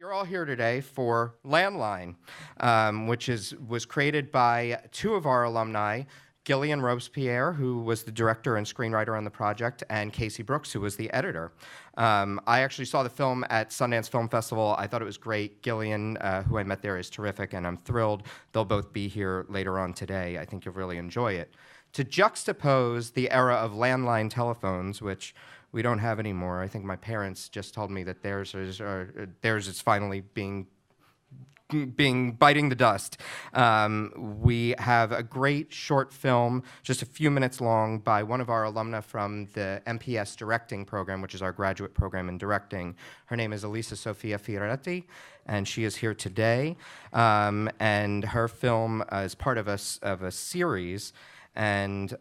You're all here today for Landline, which was created by two of our alumni, Gillian Robespierre, who was the director and screenwriter on the project, and Casey Brooks, who was the editor. I actually saw the film at Sundance Film Festival. I thought it was great. Gillian, who I met there, is terrific, and I'm thrilled they'll both be here later on today. I think you'll really enjoy it. To juxtapose the era of landline telephones, which we don't have anymore. I think my parents just told me that theirs is finally biting the dust. We have a great short film, just a few minutes long, by one of our alumna from the MPS directing program, which is our graduate program in directing. Her name is Elisa Sofia Fioretti, and she is here today. And her film is part of a series, and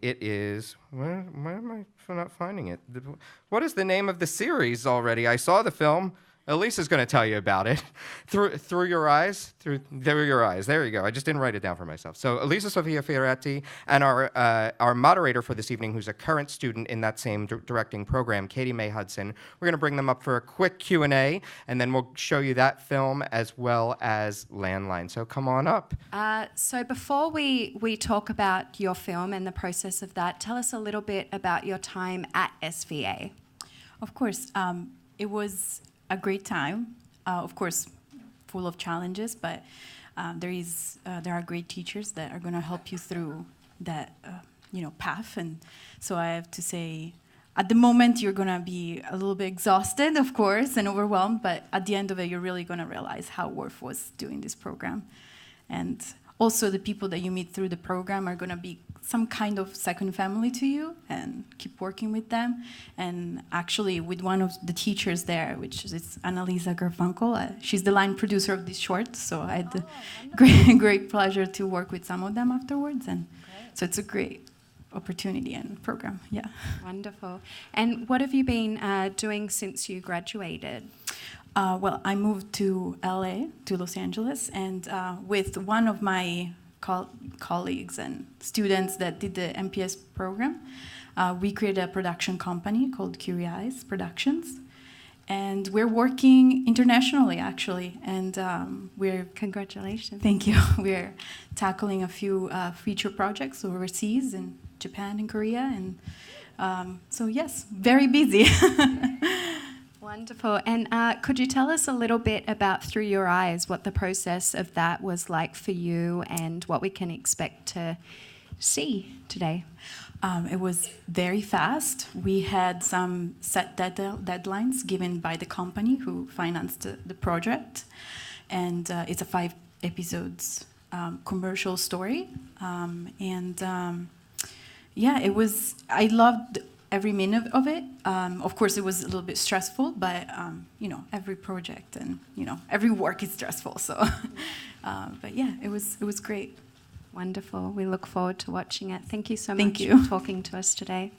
it is, where am I not finding it? What is the name of the series already? I saw the film. Elisa's going to tell you about it. Through your eyes? Through your eyes. There you go. I just didn't write it down for myself. So Elisa Sofia Fioretti and our moderator for this evening, who's a current student in that same directing program, Katie Mae Hudson. We're going to bring them up for a quick Q&A, and then we'll show you that film as well as Landline. So come on up. So before we talk about your film and the process of that, tell us a little bit about your time at SVA. Of course. It was a great time, of course, full of challenges, but there are great teachers that are going to help you through that, path. And so I have to say, at the moment, you're going to be a little bit exhausted, of course, and overwhelmed, but at the end of it, you're really going to realize how worth was doing this program. And also, the people that you meet through the program are going to be some kind of second family to you, and keep working with them. And actually, with one of the teachers there, which is Annalisa Garfunkel, she's the line producer of this short, so I had the great pleasure to work with some of them afterwards. And so it's a great opportunity and program, yeah. Wonderful. And what have you been doing since you graduated? Well, I moved to LA, to Los Angeles, and with one of my colleagues and students that did the MPS program, we created a production company called Curious Productions. And we're working internationally, actually. And Congratulations. Thank you. We're tackling a few feature projects overseas in Japan and Korea. And so, yes, very busy. Wonderful. And could you tell us a little bit about Through Your Eyes, what the process of that was like for you and what we can expect to see today? It was very fast. We had some set deadlines given by the company who financed the project. And it's a 5 episodes commercial story. It was, I loved every minute of it. Of course, it was a little bit stressful, but every project and every work is stressful. So, but yeah, it was great. Wonderful. We look forward to watching it. Thank you so much Thank you for talking to us today.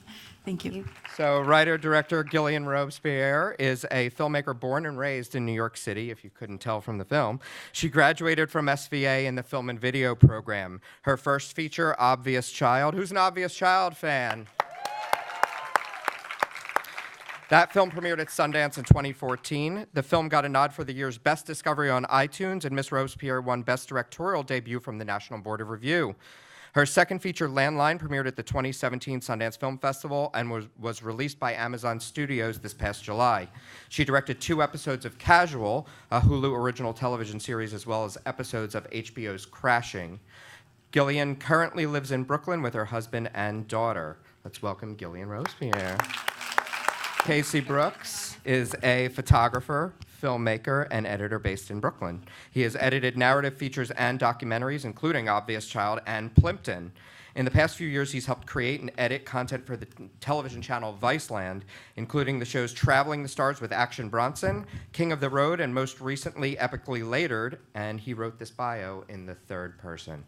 Thank you. So writer-director Gillian Robespierre is a filmmaker born and raised in New York City, if you couldn't tell from the film. She graduated from SVA in the film and video program. Her first feature, Obvious Child. Who's an Obvious Child fan? That film premiered at Sundance in 2014. The film got a nod for the year's Best Discovery on iTunes, and Miss Robespierre won Best Directorial Debut from the National Board of Review. Her second feature, Landline, premiered at the 2017 Sundance Film Festival and was released by Amazon Studios this past July. She directed 2 episodes of Casual, a Hulu original television series, as well as episodes of HBO's Crashing. Gillian currently lives in Brooklyn with her husband and daughter. Let's welcome Gillian Robespierre. Casey Brooks is a photographer, filmmaker, and editor based in Brooklyn. He has edited narrative features and documentaries, including Obvious Child and Plimpton. In the past few years, he's helped create and edit content for the television channel Viceland, including the shows Traveling the Stars with Action Bronson, King of the Road, and most recently, Epically Latered, and he wrote this bio in the third person.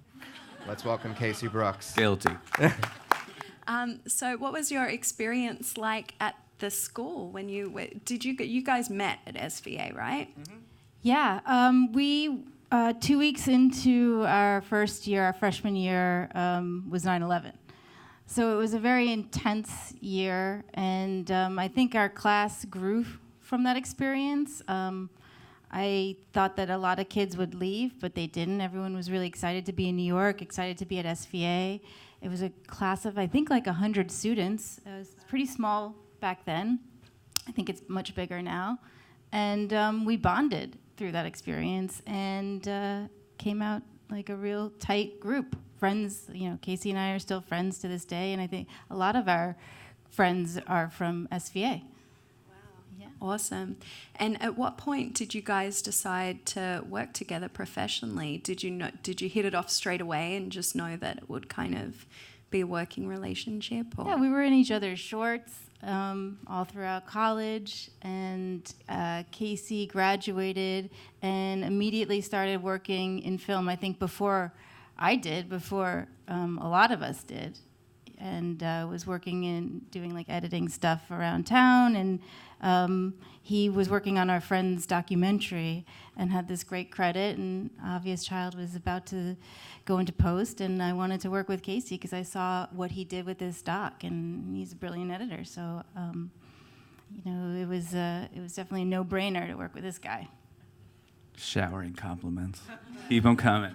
Let's welcome Casey Brooks. Guilty. So what was your experience like at the school when you guys met at SVA, right? Mm-hmm. Yeah, we 2 weeks into our first year, our freshman year, was 9/11. So it was a very intense year, and I think our class grew from that experience. I thought that a lot of kids would leave, but they didn't. Everyone was really excited to be in New York, excited to be at SVA. It was a class of, I think, like 100 students. It was pretty small back then. I think it's much bigger now. And we bonded through that experience and came out like a real tight group. Friends, you know, Casey and I are still friends to this day, and I think a lot of our friends are from SVA. Awesome. And at what point did you guys decide to work together professionally? Did you hit it off straight away and just know that it would kind of be a working relationship? Or? Yeah, we were in each other's shorts all throughout college, and Casey graduated and immediately started working in film, I think before I did, before a lot of us did, and was working in doing like editing stuff around town, and he was working on our friend's documentary and had this great credit, and Obvious Child was about to go into post, and I wanted to work with Casey because I saw what he did with this doc, and he's a brilliant editor, so you know, it was definitely a no-brainer to work with this guy. Showering compliments. Keep them coming.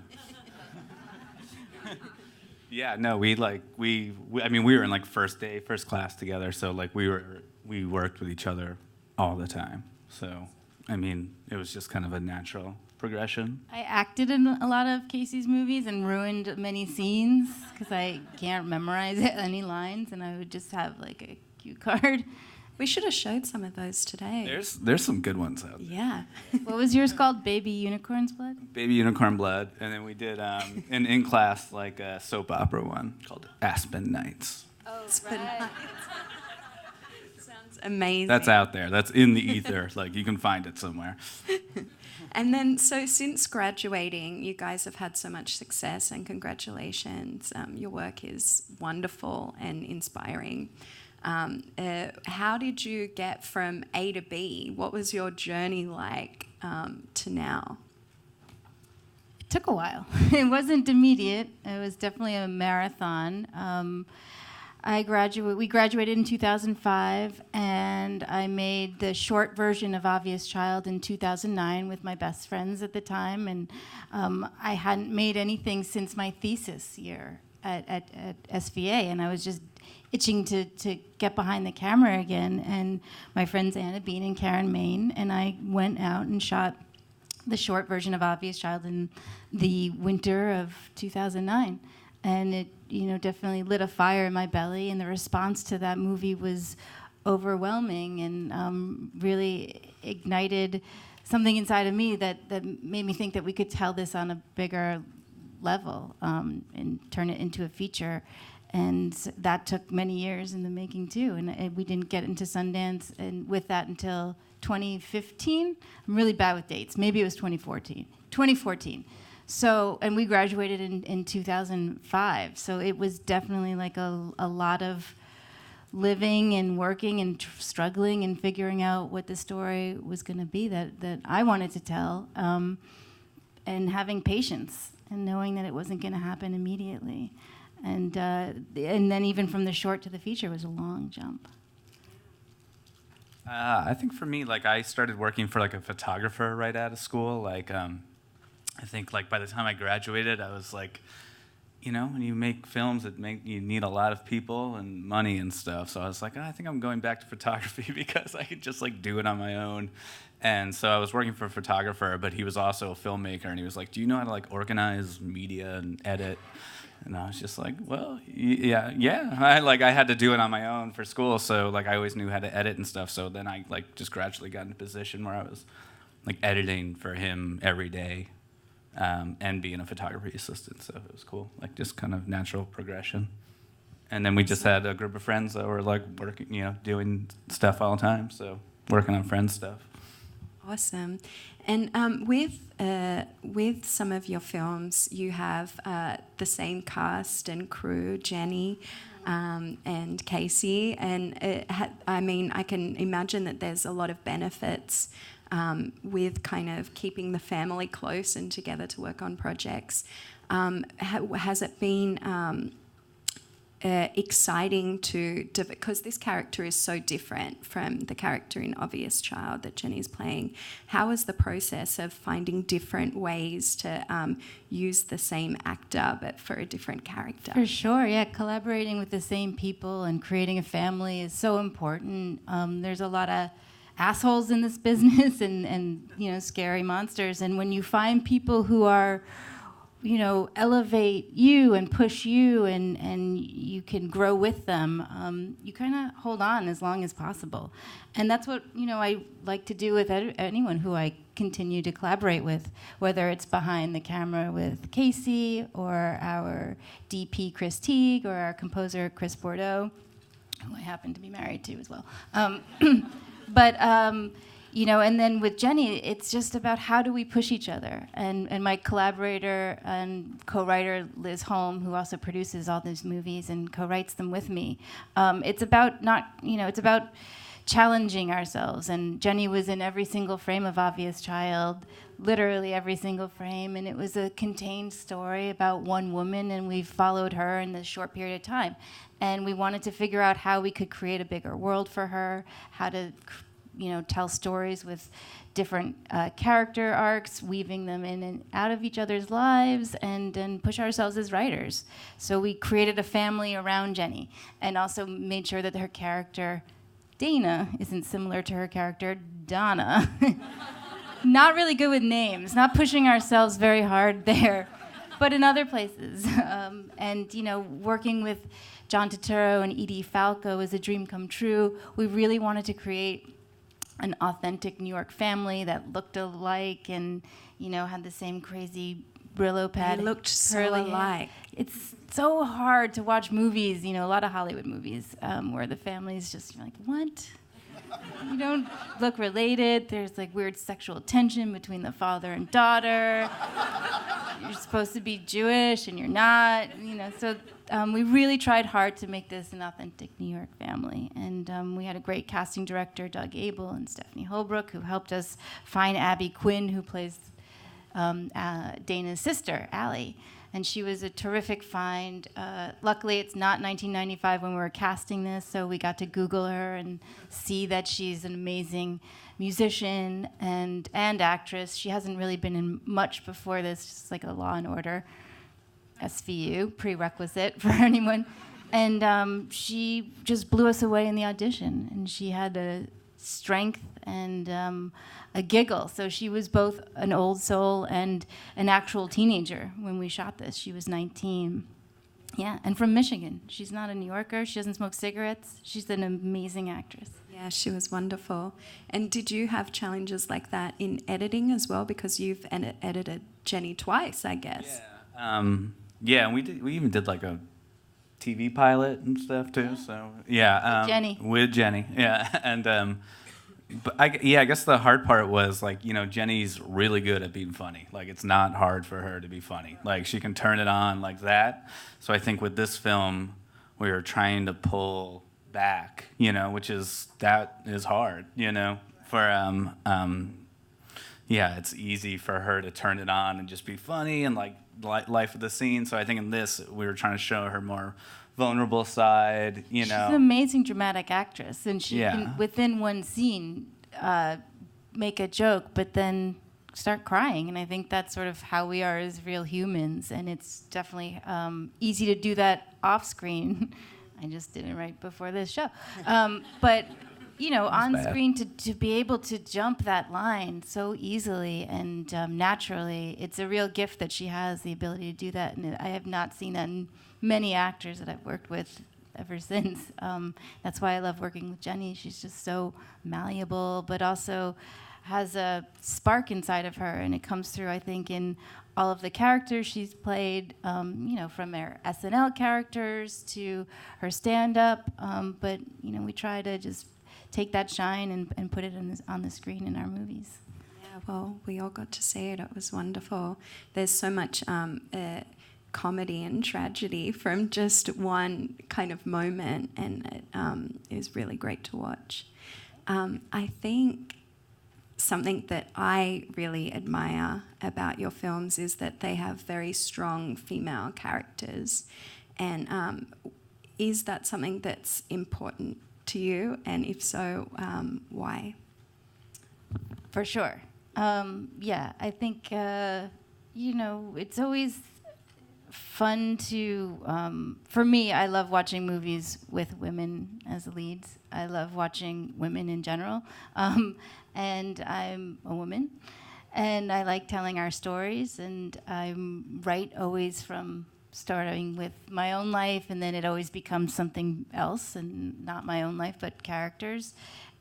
Yeah, no, we I mean, we were in like first class together, so like we worked with each other all the time. So, I mean, it was just kind of a natural progression. I acted in a lot of Casey's movies and ruined many scenes because I can't memorize any lines, and I would just have like a cue card. We should have showed some of those today. There's some good ones out there. Yeah. What was yours called? Baby Unicorn's Blood? Baby Unicorn Blood, and then we did in class like a soap opera one called Aspen Nights. Oh, right. Sounds amazing. That's out there. That's in the ether. Like, you can find it somewhere. And then, so since graduating, you guys have had so much success, and congratulations. Your work is wonderful and inspiring. How did you get from A to B? What was your journey like to now? It took a while. It wasn't immediate. It was definitely a marathon. We graduated in 2005, and I made the short version of Obvious Child in 2009 with my best friends at the time, and I hadn't made anything since my thesis year at SVA, and I was just itching to get behind the camera again. And my friends Anna Bean and Karen Main and I went out and shot the short version of Obvious Child in the winter of 2009. And it, you know, definitely lit a fire in my belly, and the response to that movie was overwhelming and really ignited something inside of me that made me think that we could tell this on a bigger level and turn it into a feature. And that took many years in the making too, and we didn't get into Sundance and with that until 2015. I'm really bad with dates. Maybe it was 2014. So, and we graduated in 2005. So it was definitely like a lot of living and working and struggling and figuring out what the story was going to be that I wanted to tell, and having patience and knowing that it wasn't going to happen immediately. And then even from the short to the feature was a long jump. I think for me, like, I started working for like a photographer right out of school. Like, I think like by the time I graduated, I was like, you know, when you make films, you need a lot of people and money and stuff. So I was like, I think I'm going back to photography because I could just like do it on my own. And so I was working for a photographer, but he was also a filmmaker, and he was like, do you know how to like organize media and edit? And I was just like, well, yeah. I had to do it on my own for school, so like I always knew how to edit and stuff. So then I like just gradually got in a position where I was like editing for him every day, and being a photography assistant. So it was cool, like just kind of natural progression. And then we just had a group of friends that were like working, you know, doing stuff all the time. So working on friends' stuff. Awesome. And with some of your films, you have the same cast and crew, Jenny and Casey. And I mean, I can imagine that there's a lot of benefits with kind of keeping the family close and together to work on projects. Has it been exciting because this character is so different from the character in Obvious Child that Jenny's playing. How was the process of finding different ways to use the same actor but for a different character? For sure, yeah. Collaborating with the same people and creating a family is so important. There's a lot of assholes in this business and scary monsters. And when you find people who are elevate you and push you and you can grow with them, you kind of hold on as long as possible. And that's what, I like to do with anyone who I continue to collaborate with, whether it's behind the camera with Casey or our DP Chris Teague or our composer Chris Bordeaux, who I happen to be married to as well. And then with Jenny, it's just about how do we push each other. And my collaborator and co-writer, Liz Holm, who also produces all these movies and co-writes them with me, it's about it's about challenging ourselves. And Jenny was in every single frame of Obvious Child, literally every single frame. And it was a contained story about one woman, and we followed her in this short period of time. And we wanted to figure out how we could create a bigger world for her, how to tell stories with different character arcs, weaving them in and out of each other's lives, and push ourselves as writers. So we created a family around Jenny, and also made sure that her character, Dana, isn't similar to her character, Donna. Not really good with names, not pushing ourselves very hard there, but in other places. Working with John Turturro and Edie Falco is a dream come true. We really wanted to create an authentic New York family that looked alike and, had the same crazy Brillo pad. They looked so alike. It's so hard to watch movies, a lot of Hollywood movies, where the family's just like, what? You don't look related. There's like weird sexual tension between the father and daughter. You're supposed to be Jewish and you're not, so we really tried hard to make this an authentic New York family. And we had a great casting director, Doug Abel and Stephanie Holbrook, who helped us find Abby Quinn, who plays Dana's sister, Allie. And she was a terrific find. Luckily, it's not 1995 when we were casting this, so we got to Google her and see that she's an amazing musician and actress. She hasn't really been in much before this, just like a Law and Order SVU prerequisite for anyone. And she just blew us away in the audition. And she had a strength and a giggle. So she was both an old soul and an actual teenager when we shot this. She was 19. Yeah, and from Michigan. She's not a New Yorker. She doesn't smoke cigarettes. She's an amazing actress. Yeah, she was wonderful. And did you have challenges like that in editing as well? Because you've edited Jenny twice, I guess. Yeah, and we even did like a TV pilot and stuff too. So yeah, with Jenny, yeah, and but I guess the hard part was like Jenny's really good at being funny. Like it's not hard for her to be funny. Like she can turn it on like that. So I think with this film, we were trying to pull back, which is hard, for yeah, it's easy for her to turn it on and just be funny and like life of the scene. So I think in this, we were trying to show her more vulnerable side, She's an amazing dramatic actress, and she can, within one scene, make a joke, but then start crying. And I think that's sort of how we are as real humans, and it's definitely easy to do that off screen. I just did it right before this show. But on screen to be able to jump that line so easily and naturally, it's a real gift that she has, the ability to do that. And I have not seen that in many actors that I've worked with ever since. That's why I love working with Jenny. She's just so malleable, but also has a spark inside of her, and it comes through, I think, in all of the characters she's played, from her SNL characters to her stand-up. But we try to just take that shine and put it on the screen in our movies. Yeah, well, we all got to see it. It was wonderful. There's so much comedy and tragedy from just one kind of moment, and it was really great to watch. I think something that I really admire about your films is that they have very strong female characters, and is that something that's important to you? And if so, why? For sure. Yeah, I think, it's always fun to, for me, I love watching movies with women as leads. I love watching women in general. And I'm a woman. And I like telling our stories. And I write always from starting with my own life, and then it always becomes something else, and not my own life, but characters.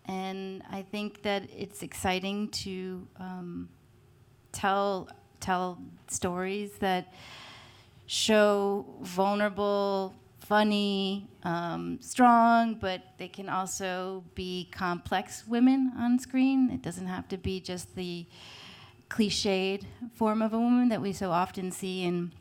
And I think that it's exciting to tell stories that show vulnerable, funny, strong, but they can also be complex women on screen. It doesn't have to be just the cliched form of a woman that we so often see in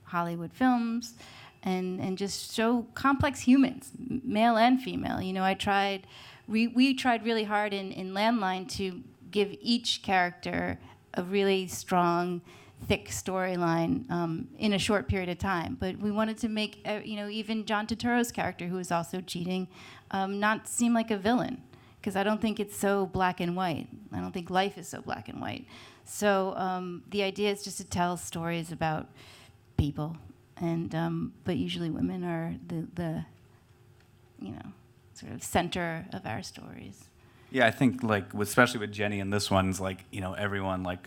Hollywood films, and just show complex humans, male and female. We tried really hard in Landline to give each character a really strong, thick storyline in a short period of time. But we wanted to make, even John Turturro's character, who is also cheating, not seem like a villain, because I don't think it's so black and white. I don't think life is so black and white. So the idea is just to tell stories about people, and but usually women are the sort of center of our stories. Yeah, I think especially with Jenny in this one, it's everyone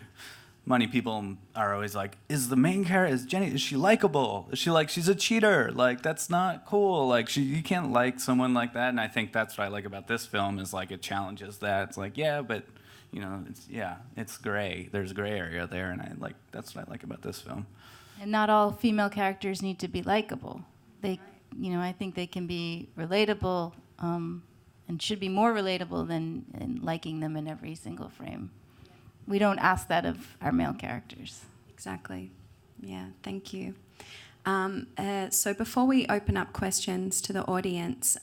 money people are always like, is the main character, is she likable? Is she she's a cheater? That's not cool. You can't like someone like that. And I think that's what I like about this film is it challenges that. It's yeah, but it's gray. There's a gray area there, and that's what I like about this film. And not all female characters need to be likable. They, I think they can be relatable, and should be more relatable than liking them in every single frame. We don't ask that of our male characters. Exactly. Yeah, thank you. So before we open up questions to the audience,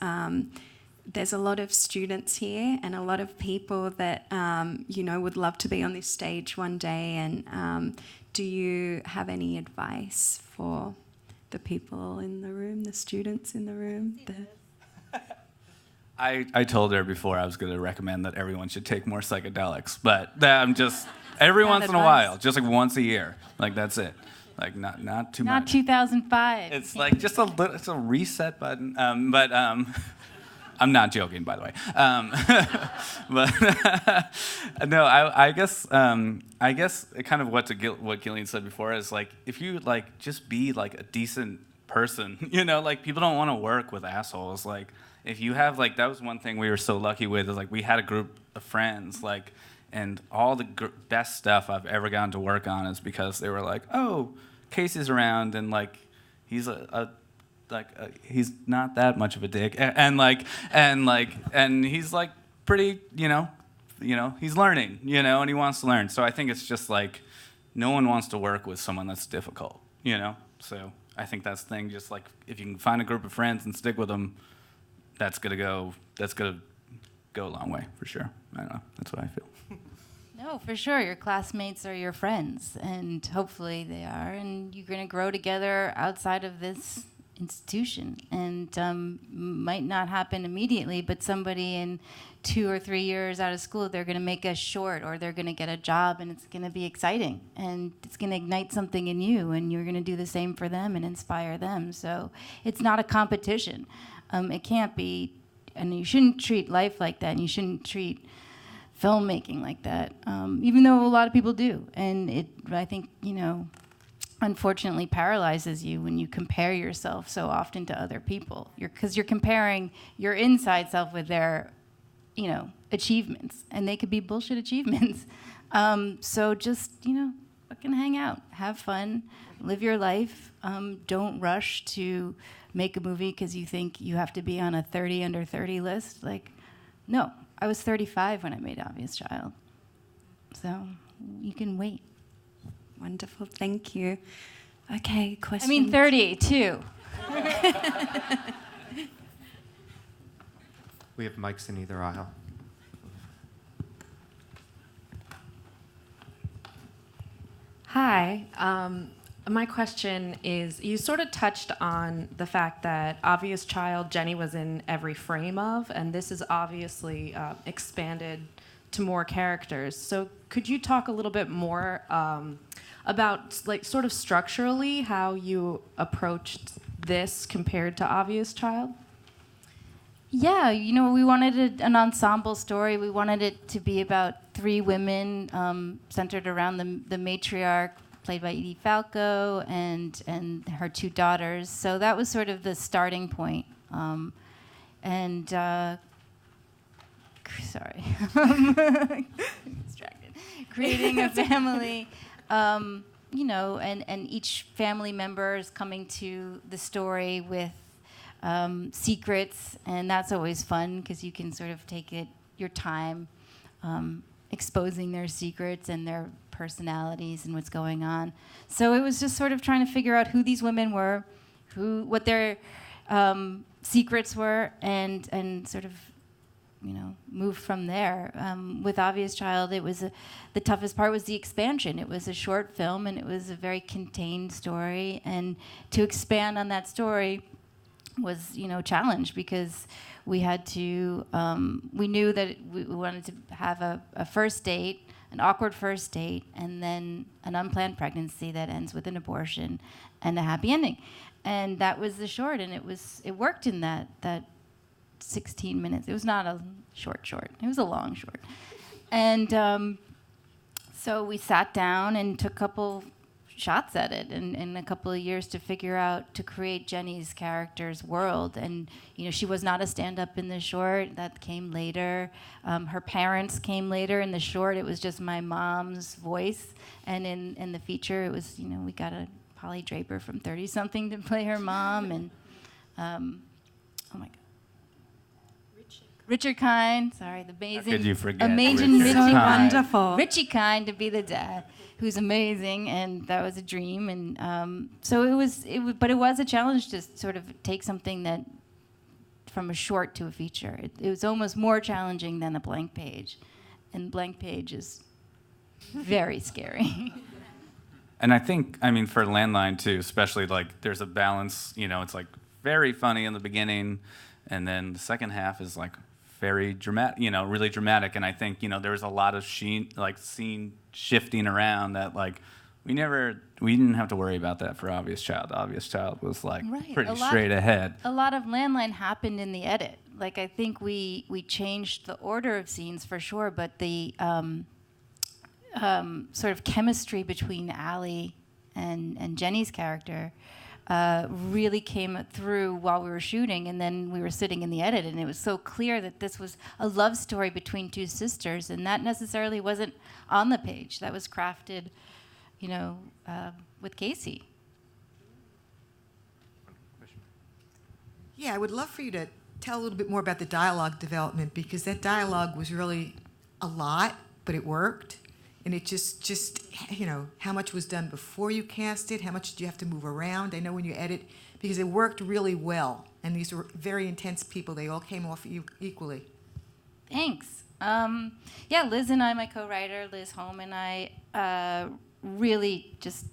there's a lot of students here and a lot of people that, would love to be on this stage one day. And do you have any advice for the people in the room, the students in the room? I told her before I was going to recommend that everyone should take more psychedelics, but I'm just every once in a while, just once a year, that's it, not too much. Not 2005. It's just it's a reset button, but I'm not joking, by the way. But no, I guess kind of what Gillian said before is if you just be a decent person, people don't want to work with assholes. If you have that was one thing we were so lucky with is we had a group of friends and all the best stuff I've ever gotten to work on is because they were oh, Casey's around and he's he's not that much of a dick and he's pretty he's learning and he wants to learn. So I think it's just no one wants to work with someone that's difficult, So I think that's the thing. Just if you can find a group of friends and stick with them, that's gonna go a long way for sure. I don't know. That's what I feel. No, for sure. Your classmates are your friends, and hopefully they are, and you're gonna grow together outside of this institution. And might not happen immediately, but somebody in 2 or 3 years out of school, they're gonna make a short or they're gonna get a job, and it's gonna be exciting, and it's gonna ignite something in you, and you're gonna do the same for them and inspire them. So it's not a competition. It can't be, and you shouldn't treat life like that, and you shouldn't treat filmmaking like that, even though a lot of people do. And it, I think, unfortunately paralyzes you when you compare yourself so often to other people. Because you're comparing your inside self with their, achievements, and they could be bullshit achievements. So just, fucking hang out, have fun, live your life. Don't rush to make a movie because you think you have to be on a 30 under 30 list. No, I was 35 when I made Obvious Child. So you can wait. Wonderful, thank you. Okay, question. 30 too. We have mics in either aisle. Hi. My question is, you sort of touched on the fact that Obvious Child, Jenny was in every frame of, and this is obviously expanded to more characters. So could you talk a little bit more about, like, sort of structurally how you approached this compared to Obvious Child? Yeah, we wanted an ensemble story. We wanted it to be about three women centered around the matriarch, played by Edie Falco, and her two daughters. So that was sort of the starting point. Sorry, distracted. Creating a family, and each family member is coming to the story with secrets, and that's always fun because you can sort of take your time exposing their secrets and their personalities and what's going on. So it was just sort of trying to figure out who these women were, what their secrets were, and sort of move from there. With Obvious Child, it was the toughest part was the expansion. It was a short film, and it was a very contained story, and to expand on that story was challenge, because we had to we knew that we wanted to have a first date, an awkward first date, and then an unplanned pregnancy that ends with an abortion and a happy ending. And that was the short, and it worked in that 16 minutes. It was not a short. It was a long short. And so we sat down and took a couple shots at it and a couple of years to figure out, to create Jenny's character's world. And she was not a stand-up in the short. That came later. Her parents came later. In the short, it was just my mom's voice, and in the feature, it was we got a Polly Draper from 30 Something to play her mom, and oh my God, Richard Kind. Sorry, the amazing, How could you forget amazing Richard Richie Kind? Wonderful. Richie Kind to be the dad, who's amazing, and that was a dream. And so it was, but it was a challenge to sort of take something that from a short to a feature. It was almost more challenging than a blank page, and blank page is very scary. And I think, for Landline too, especially, like, there's a balance. It's like very funny in the beginning, and then the second half is like very dramatic. Really dramatic. And I think there was a lot of scene shifting around that, like, we didn't have to worry about that for Obvious Child. Obvious Child was like pretty straight ahead. A lot of Landline happened in the edit. Like, I think we changed the order of scenes for sure, but the sort of chemistry between Allie and Jenny's character really came through while we were shooting, and then we were sitting in the edit, and it was so clear that this was a love story between two sisters, and that necessarily wasn't on the page. That was crafted, with Casey. Yeah, I would love for you to tell a little bit more about the dialogue development, because that dialogue was really a lot, but it worked. And it just how much was done before you cast it? How much did you have to move around? I know when you edit, because it worked really well. And these were very intense people. They all came off equally. Thanks. Yeah, Liz and I, my co-writer, Liz Holm, and I really just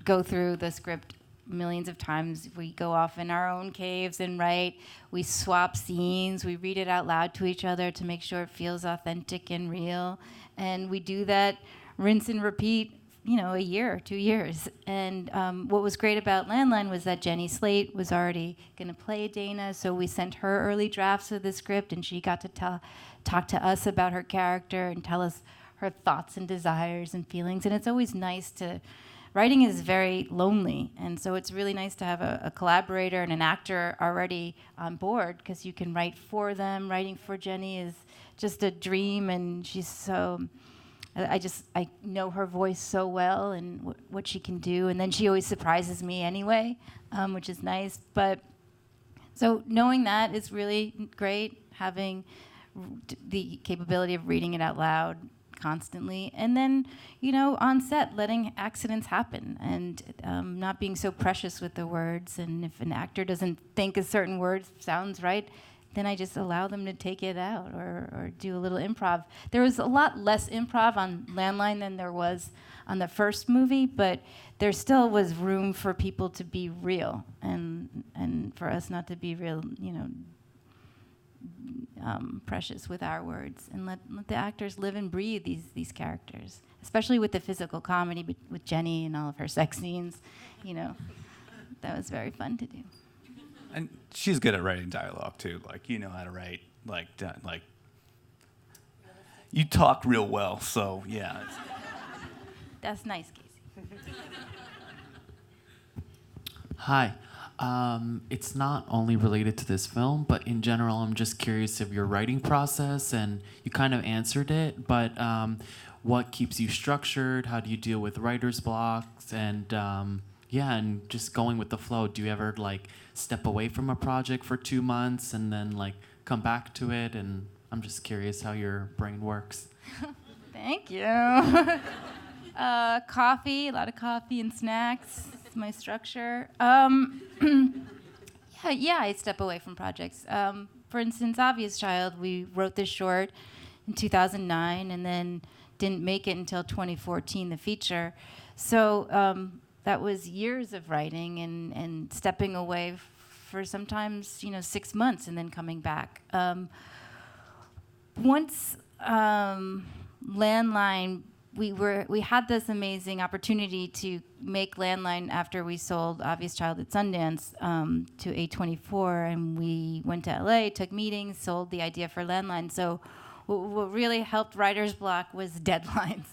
go through the script millions of times. We go off in our own caves and write. We swap scenes. We read it out loud to each other to make sure it feels authentic and real. And we do that, rinse and repeat, a year or 2 years. And what was great about Landline was that Jenny Slate was already going to play Dana, so we sent her early drafts of the script, and she got to talk to us about her character and tell us her thoughts and desires and feelings. And it's always nice writing is very lonely, and so it's really nice to have a collaborator and an actor already on board, because you can write for them. Writing for Jenny is just a dream, and she's so, I know her voice so well and what she can do, and then she always surprises me anyway, which is nice. But so knowing that is really great, having the capability of reading it out loud constantly, and then on set letting accidents happen, and not being so precious with the words. And if an actor doesn't think a certain word sounds right, then I just allow them to take it out or do a little improv. There was a lot less improv on Landline than there was on the first movie, but there still was room for people to be real and for us not to be real, precious with our words, and let the actors live and breathe these characters, especially with the physical comedy with Jenny and all of her sex scenes. That was very fun to do. And she's good at writing dialogue too. Like, you know how to write, like you talk real well. So yeah. That's nice, Casey. Hi. It's not only related to this film, but in general, I'm just curious of your writing process, and you kind of answered it, but what keeps you structured? How do you deal with writer's blocks? And and just going with the flow. Do you ever step away from a project for 2 months and then come back to it? And I'm just curious how your brain works. Thank you. Coffee, a lot of coffee and snacks. It's my structure. I step away from projects. For instance, Obvious Child, we wrote this short in 2009 and then didn't make it until 2014, the feature. So that was years of writing and stepping away for sometimes 6 months and then coming back. Once Landline, we had this amazing opportunity to make Landline after we sold Obvious Child at Sundance to A24, and we went to LA, took meetings, sold the idea for Landline. So what really helped writer's block was deadlines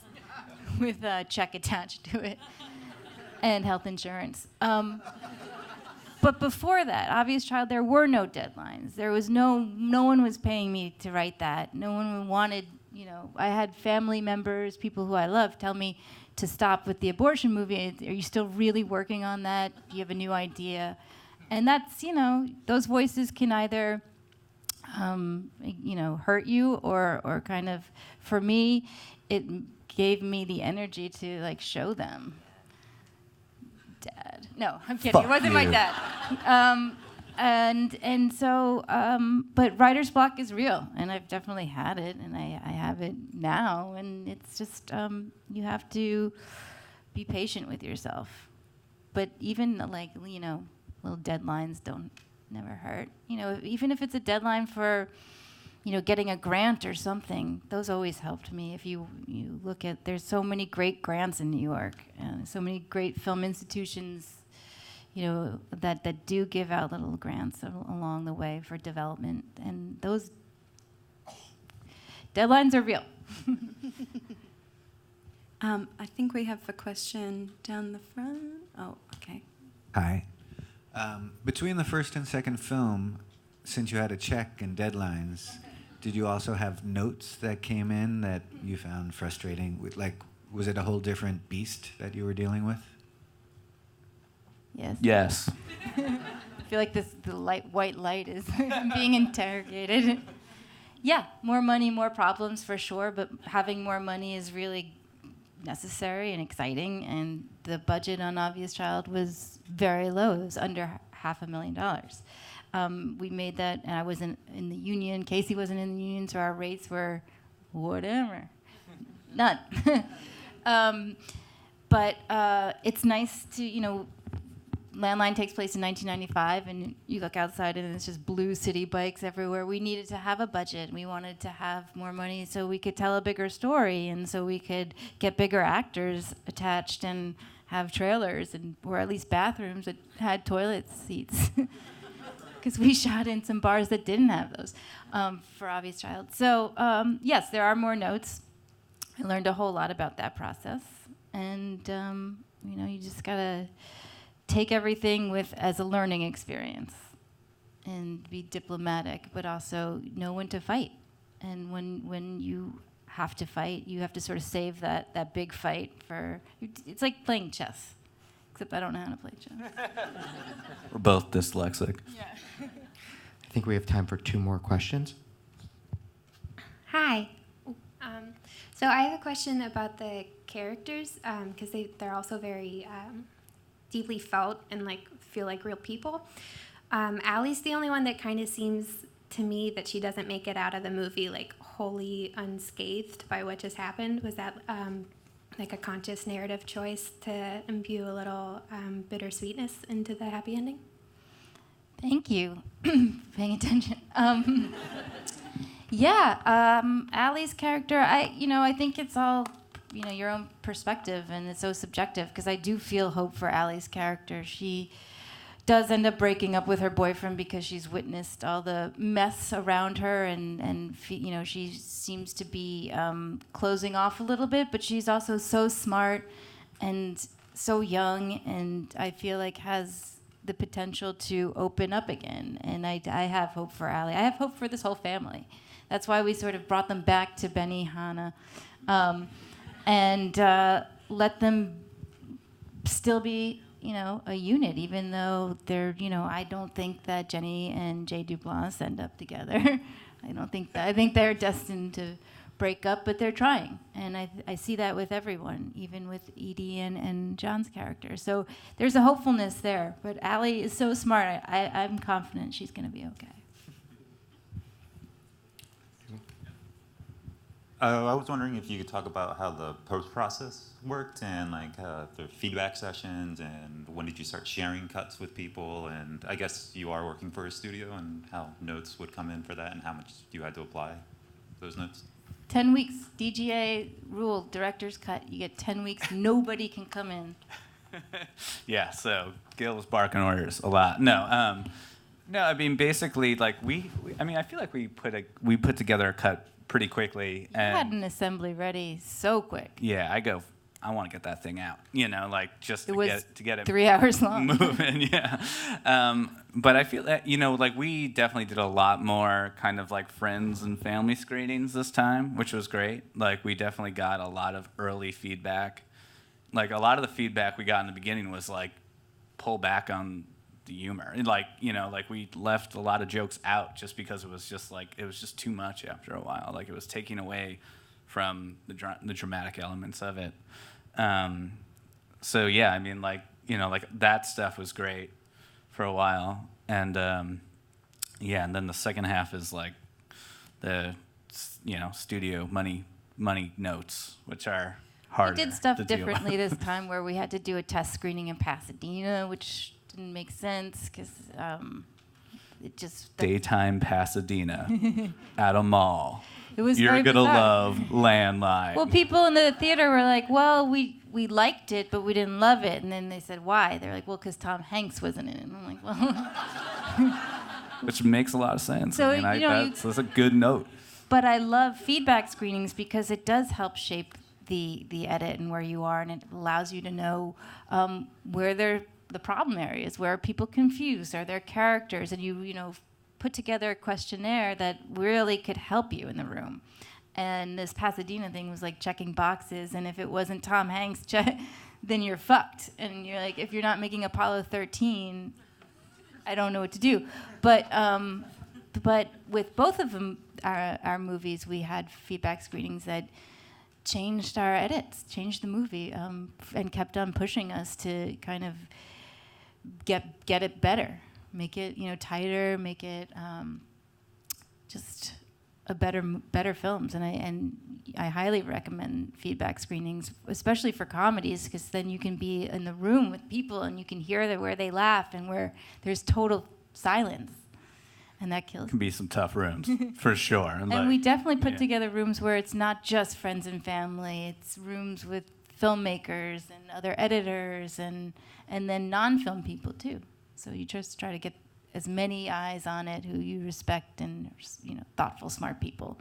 with a check attached to it and health insurance. But before that, Obvious Child, there were no deadlines. There was no one was paying me to write that. No one wanted, I had family members, people who I love, tell me to stop with the abortion movie. Are you still really working on that? Do you have a new idea? And that's, those voices can either, hurt you or kind of, for me, it gave me the energy to show them. Dad. No, I'm kidding. It wasn't my dad. But writer's block is real, and I've definitely had it, and I have it now, and it's just you have to be patient with yourself. But even little deadlines never hurt. Even if it's a deadline for getting a grant or something, those always helped me. If you look at, there's so many great grants in New York, and so many great film institutions, that do give out little grants along the way for development, and those deadlines are real. I think we have a question down the front. Oh, okay. Hi. Between the first and second film, since you had a check and deadlines, did you also have notes that came in that you found frustrating? Was it a whole different beast that you were dealing with? Yes. Yes. I feel like the white light is being interrogated. Yeah, more money, more problems for sure, but having more money is really necessary and exciting, and the budget on Obvious Child was very low. It was under $500,000. We made that, and I wasn't in the union. Casey wasn't in the union, so our rates were whatever. None. But it's nice to, Landline takes place in 1995, and you look outside and it's just blue city bikes everywhere. We needed to have a budget. We wanted to have more money so we could tell a bigger story, and so we could get bigger actors attached and have trailers, or at least bathrooms that had toilet seats. Because we shot in some bars that didn't have those for Obvious Child. So yes, there are more notes. I learned a whole lot about that process, and you just gotta take everything as a learning experience and be diplomatic, but also know when to fight. And when you have to fight, you have to sort of save that big fight for. It's like playing chess, except I don't know how to play chess. We're both dyslexic. Yeah. I think we have time for 2 more questions. Hi. So I have a question about the characters, because they're also very deeply felt and feel like real people. Allie's the only one that kind of seems to me that she doesn't make it out of the movie like wholly unscathed by what just happened. Was that like a conscious narrative choice to imbue a little bittersweetness into the happy ending? Thank you. Paying attention. Allie's character, I think it's all, your own perspective, and it's so subjective, because I do feel hope for Allie's character. She does end up breaking up with her boyfriend because she's witnessed all the mess around her, and she seems to be closing off a little bit, but she's also so smart and so young, and I feel like has the potential to open up again. And I have hope for Allie. I have hope for this whole family. That's why we sort of brought them back to Benihana, and let them still be, a unit, even though they're, I don't think that Jenny and Jay Duplas end up together. I think they're destined to break up, but they're trying. And I see that with everyone, even with Edie and John's character. So there's a hopefulness there. But Allie is so smart. I'm confident she's going to be okay. I was wondering if you could talk about how the post-process worked, and like the feedback sessions, and when did you start sharing cuts with people, and I guess you are working for a studio, and how notes would come in for that, and how much you had to apply those notes. 10 weeks, DGA rule, director's cut. You get 10 weeks, nobody can come in. Yeah, so Gil was barking orders a lot. No, I mean, basically, like I feel like we put together a cut pretty quickly. You had an assembly ready so quick. Yeah, I want to get that thing out, just to get it 3 hours long. Moving, yeah. But I feel that, we definitely did a lot more kind of like friends and family screenings this time, which was great. Like, we definitely got a lot of early feedback. Like, a lot of the feedback we got in the beginning was like, pull back on the humor. Like, we left a lot of jokes out just because it was just too much after a while. Like, it was taking away from the dramatic elements of it. So yeah, I mean, like that stuff was great for a while, and and then the second half is like the studio money notes, which are harder. We did stuff to deal differently with. this time, where we had to do a test screening in Pasadena, which didn't make sense because it just Daytime Pasadena at a mall. It was You're very gonna bizarre. love Landline. Well, people in the theater were like, "Well, we liked it, but we didn't love it." And then they said, "Why?" They're like, "Well, because Tom Hanks wasn't in it." And I'm like, "Well." Which makes a lot of sense. So, That's a good note. But I love feedback screenings because it does help shape the edit and where you are, and it allows you to know where the problem areas, where are people confused, are there characters, and you put together a questionnaire that really could help you in the room. And this Pasadena thing was like checking boxes, and if it wasn't Tom Hanks, then you're fucked. And you're like, if you're not making Apollo 13, I don't know what to do. But with both of them, our movies, we had feedback screenings that changed our edits, changed the movie, and kept on pushing us to kind of get it better. Make it, tighter. Make it just a better films. And I highly recommend feedback screenings, especially for comedies, because then you can be in the room with people and you can hear where they laugh and where there's total silence, and that kills. Can be some tough rooms for sure. And we definitely put together rooms where it's not just friends and family. It's rooms with filmmakers and other editors and then non-film people too. So you just try to get as many eyes on it who you respect and thoughtful, smart people.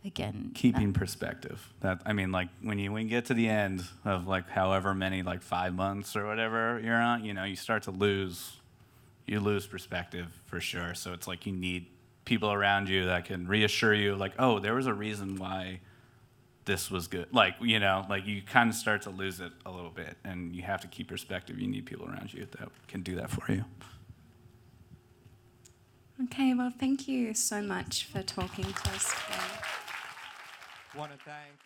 Again, keeping perspective. When you get to the end of like however many 5 months or whatever you're on, you start to lose perspective for sure. So it's like you need people around you that can reassure you, like, oh, there was a reason why this was good. You kind of start to lose it a little bit, and you have to keep perspective. You need people around you that can do that for you. Okay, well, thank you so much for talking to us today. Want to thank